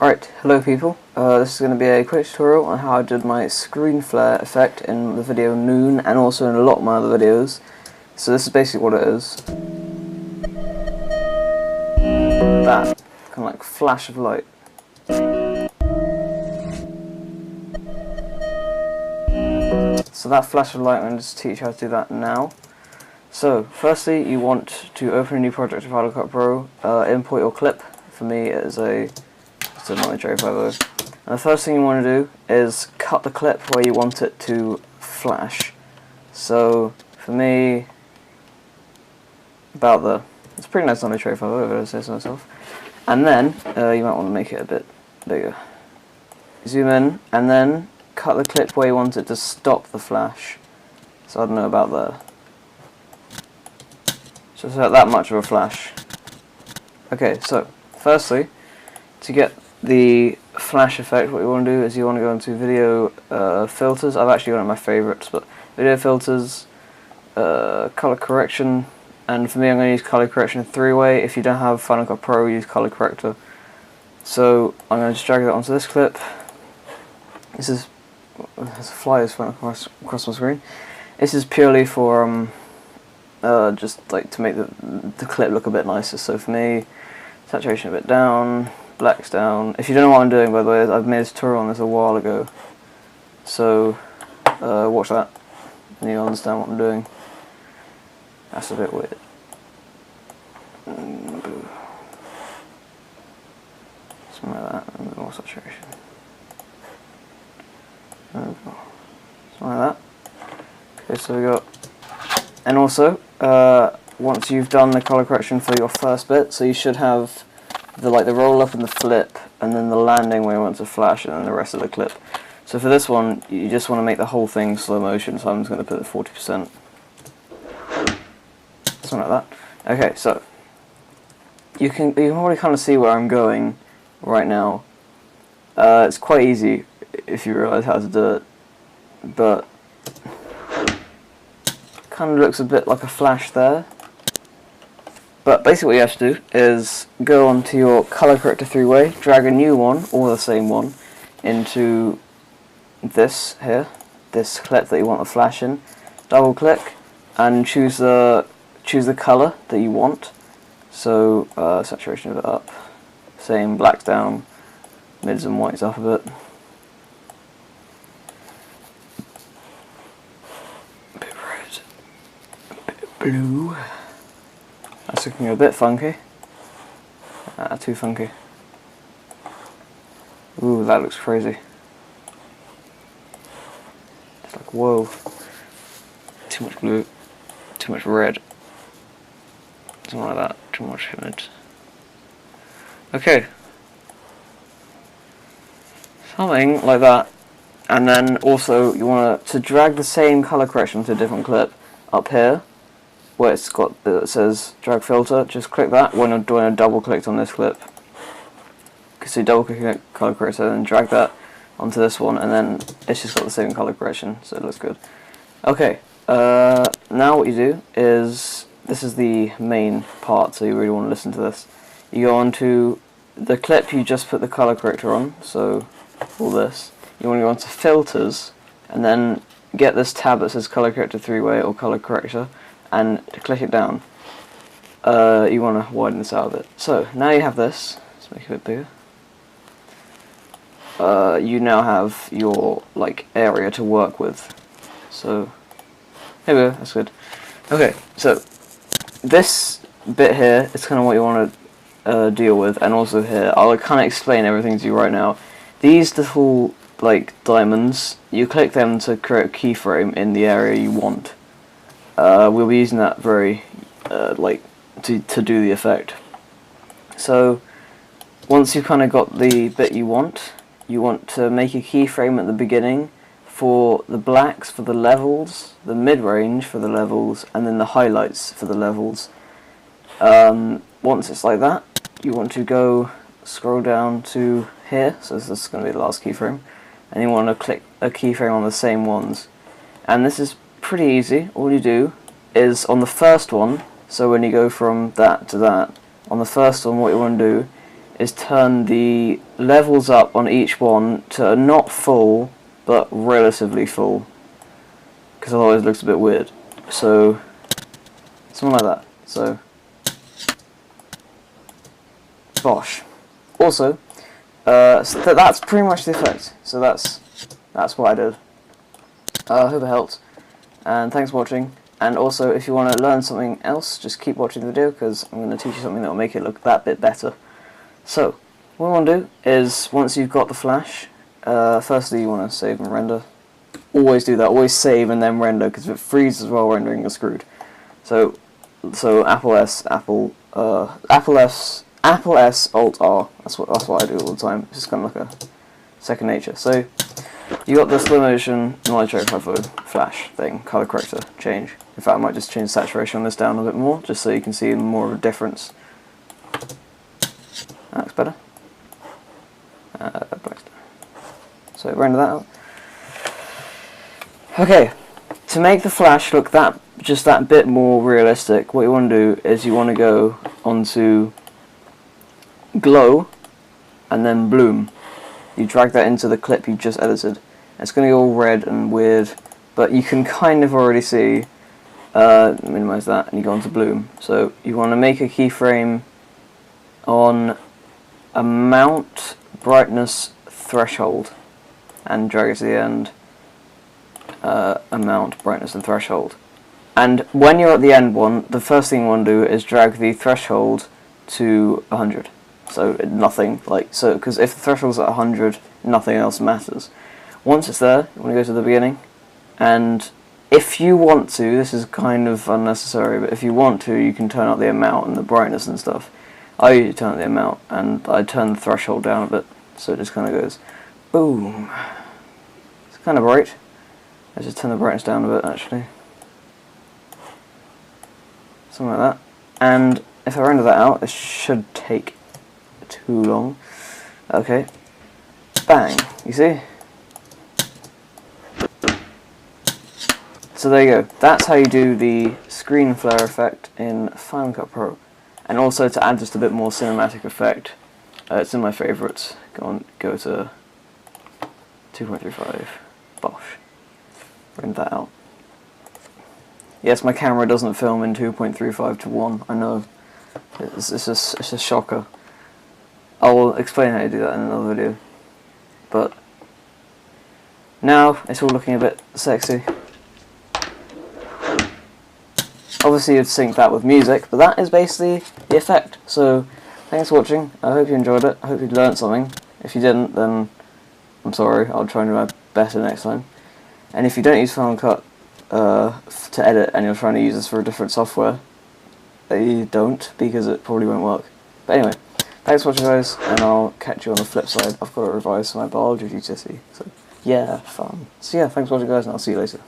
Alright, hello people. This is going to be a quick tutorial on how I did my screen flare effect in the video Noon and also in a lot of my other videos. So this is basically what it is. That kind of like flash of light. So that flash of light, I'm going to just teach you how to do that now. So firstly, you want to open a new project in Final Cut Pro, import your clip. For me it is a Nano Cherry 50. And the first thing you want to do is cut the clip where you want it to flash. So for me, about there. It's a pretty nice Nano Cherry 50 if I say so myself. And then you might want to make it a bit bigger. Zoom in and then cut the clip where you want it to stop the flash. So I don't know about there. Just that much of a flash. Okay, so firstly, to get the flash effect, what you want to do is you want to go into video filters. I've actually got it in my favorites, but video filters, color correction, and for me I'm going to use color correction in 3-way. If you don't have Final Cut Pro, use color corrector. So I'm going to just drag it onto this clip. This is there's a fly is across my screen. This is purely for just like to make the clip look a bit nicer. So for me, saturation a bit down, blacks down. If you don't know what I'm doing, by the way, I've made a tutorial on this a while ago. So watch that and you'll understand what I'm doing. That's a bit weird. Something like that, and a bit more saturation. Something like that. Okay, so we got, and also once you've done the color correction for your first bit, so you should have the roll up and the flip, and then the landing where you want to flash, and then the rest of the clip. So for this one, you just want to make the whole thing slow motion. So I'm just going to put the 40%, something like that. Okay, so you can already kind of see where I'm going right now. It's quite easy if you realise how to do it, but kind of looks a bit like a flash there. But basically what you have to do is go onto your color corrector 3-way, drag a new one, or the same one, into this here, this clip that you want the flash in, double click, and choose the color that you want. So saturation of it up, same, blacks down, mids and whites up a bit. A bit red, a bit blue. That's looking a bit funky. Too funky. Ooh, that looks crazy. It's like, whoa. Too much blue, too much red. Something like that, too much image. Okay. Something like that. And then also you want to drag the same color correction to a different clip up here, where it's got it says drag filter. Just click that when you're doing a double click on this clip. So you double click color corrector and then drag that onto this one, and then it's just got the same color correction, so it looks good. Okay, now what you do is, this is the main part, so you really want to listen to this. You go onto the clip you just put the color corrector on, so all this. You want to go onto filters and then get this tab that says color corrector 3-way or color corrector, and click it down. You want to widen this out a bit. So now you have this. Let's make it a bit bigger. You now have your area to work with. So here we go. That's good. Okay, so this bit here is kind of what you want to deal with, and also here I'll kind of explain everything to you right now. These little diamonds, you click them to create a keyframe in the area you want. We'll be using that very to do the effect. So once you've kind of got the bit you want to make a keyframe at the beginning for the blacks for the levels, the mid-range for the levels, and then the highlights for the levels. Once it's like that, you want to scroll down to here, so this is going to be the last keyframe, and you want to click a keyframe on the same ones. And this is pretty easy. All you do is on the first one, so when you go from that to that, on the first one what you want to do is turn the levels up on each one to not full, but relatively full, because otherwise it looks a bit weird. So, something like that. So, bosh. Also, so that's pretty much the effect. So that's what I did. I hope it helped, and thanks for watching. And also, if you want to learn something else, just keep watching the video, because I'm going to teach you something that will make it look that bit better. So, what I want to do is, once you've got the Flash, firstly you want to save and render. Always do that, always save and then render, because if it freezes while rendering, you're screwed. So Apple S, Apple S, Alt R. That's what I do all the time. It's just kind of like a second nature. So you got the slow motion, nitro hypo, flash thing, color corrector, change. In fact, I might just change saturation on this down a bit more, just so you can see more of a difference. That looks better. So render that out. Okay, to make the flash look just that bit more realistic, what you want to do is you want to go onto glow and then bloom. You drag that into the clip you just edited. It's going to go all red and weird, but you can kind of already see. Minimize that, and you go onto bloom. So you want to make a keyframe on amount, brightness, threshold, and drag it to the end. Amount, brightness, and threshold. And when you're at the end one, the first thing you want to do is drag the threshold to 100. So nothing, because if the threshold's at 100, nothing else matters. Once it's there, you want to go to the beginning, and if you want to, this is kind of unnecessary, but if you want to, you can turn up the amount and the brightness and stuff. I usually turn up the amount, and I turn the threshold down a bit, so it just kind of goes boom. It's kind of bright. Let's just turn the brightness down a bit, actually. Something like that. And if I render that out, it should take too long. Okay. Bang. You see? So there you go. That's how you do the screen flare effect in Final Cut Pro. And also to add just a bit more cinematic effect, it's in my favourites. Go to 2.35. Bosh. Render that out. Yes, my camera doesn't film in 2.35 to 1. I know. It's a shocker. I'll explain how to do that in another video. But now it's all looking a bit sexy. Obviously you'd sync that with music, but that is basically the effect. So thanks for watching. I hope you enjoyed it. I hope you learned something. If you didn't, then I'm sorry. I'll try and do my better next time. And if you don't use Final Cut to edit and you're trying to use this for a different software, you don't, because it probably won't work. But anyway, thanks for watching guys, and I'll catch you on the flip side. I've got to revise my biology GCSE, so yeah, fun. So yeah, thanks for watching guys, and I'll see you later.